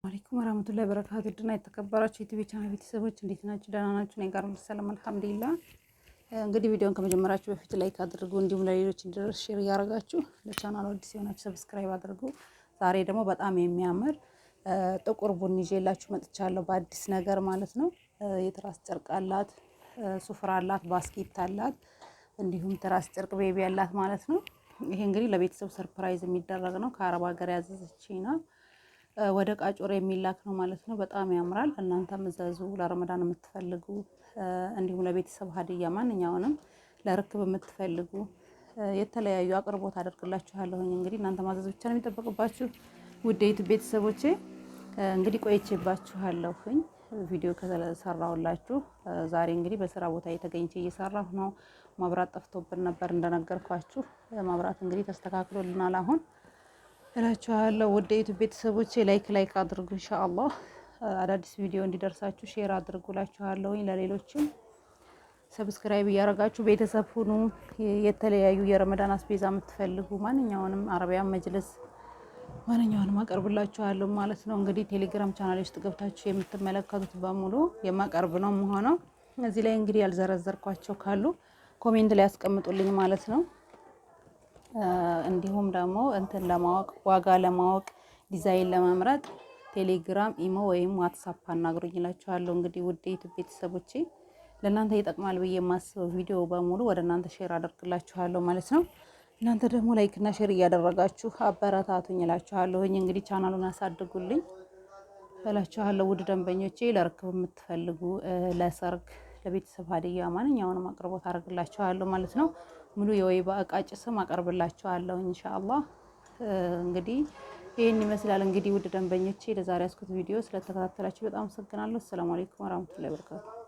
አለይኩም ወራህመቱላሂ ወበረካቱ ድና የተከበራችሁ ዩቲዩብ ቻናል ቤተሰቦች እንዴት ናችሁ? ደህና ናችሁ? እኔ ጋር ሁሉ ሰላም አልሐምዱሊላህ። እንግዲህ ቪዲዮውን ከመጀመራችሁ በፊት ላይክ አድርጉ፣ እንዲሁም ለሌሎች እንዲደርስ ሼር እያደረጋችሁ ለቻናሉ አዲስ የሆናችሁ ሰብስክራይብ አድርጉ። ዛሬ ደግሞ በጣም የሚያምር ጥቁር ቡኒ ይዤላችሁ መጥቻለሁ፣ በአዲስ ነገር ማለት ነው። የትራስ ጨርቅ አላት፣ ሱፍራ አላት፣ ባስኬት አላት፣ እንዲሁም ትራስ ጨርቅ ቤቢ አላት ማለት ነው። ይሄ እንግዲህ ለቤተሰብ ሰርፕራይዝ የሚደረግ ነው። ከአረብ ሀገር ያዘዘችኝ ነው። ወደ ቃጮር የሚላክ ነው ማለት ነው። በጣም ያምራል። እናንተም እዘዙ፣ ለረመዳን የምትፈልጉ እንዲሁም ለቤተሰብ ሀዲያ ማንኛውንም ለርክብ የምትፈልጉ የተለያዩ አቅርቦት አደርግላችኋለሁ። እንግዲህ እናንተ ማዘዝ ብቻ ነው የሚጠበቅባችሁ። ውዴት ቤተሰቦቼ እንግዲህ ቆይቼባችኋለሁኝ ቪዲዮ ከሰራሁላችሁ። ዛሬ እንግዲህ በስራ ቦታ ተገኝቼ እየሰራሁ ነው። መብራት ጠፍቶብን ነበር እንደነገርኳችሁ። መብራት እንግዲህ ተስተካክሎልናል አሁን እላችኋለሁ። ውድ ዩቲዩብ ቤተሰቦቼ ላይክ አድርጉ። ኢንሻአላህ አዳዲስ ቪዲዮ እንዲደርሳችሁ ሼር አድርጉላችኋለሁ። ለሌሎችም ሰብስክራይብ እያደረጋችሁ ቤተሰብ ሁኑ። የተለያዩ የረመዳን አስቤዛ የምትፈልጉ ማንኛውንም አረቢያን መጅልስ ማንኛውንም አቀርብላችኋለሁ ማለት ነው። እንግዲህ ቴሌግራም ቻናል ውስጥ ገብታችሁ የምትመለከቱት በሙሉ የማቀርብ ነው የምሆነው። እዚህ ላይ እንግዲህ ያልዘረዘርኳቸው ካሉ ኮሜንት ላይ ያስቀምጡልኝ ማለት ነው። እንዲሁም ደግሞ እንትን ለማወቅ ዋጋ ለማወቅ ዲዛይን ለመምረጥ ቴሌግራም፣ ኢሞ ወይም ዋትስአፕ አናግሩኝ እላችኋለሁ። እንግዲህ ውድ ዩቲዩብ ቤተሰቦቼ ለእናንተ ይጠቅማል ብዬ የማስበው ቪዲዮ በሙሉ ወደ እናንተ ሼር አደርግላችኋለሁ ማለት ነው። እናንተ ደግሞ ላይክ እና ሼር እያደረጋችሁ አበረታቱኝ እላችኋለሁ። እንግዲህ ቻናሉን ያሳድጉልኝ እላችኋለሁ። ውድ ደንበኞቼ ለርክብ የምትፈልጉ ለሰርግ፣ ለቤተሰብ ሀዲያ ማንኛውንም አቅርቦት አደርግላችኋለሁ ማለት ነው። ሙሉ የወይባ እቃ ጭስም አቀርብላችኋለሁ ኢንሻአላህ። እንግዲህ ይሄን ይመስላል። እንግዲህ ውድ ደንበኞቼ ለዛሬ ያስኩት ቪዲዮ ስለተከታተላችሁ በጣም አመሰግናለሁ። ሰላም አለይኩም ወራህመቱላሂ ወበረካቱ።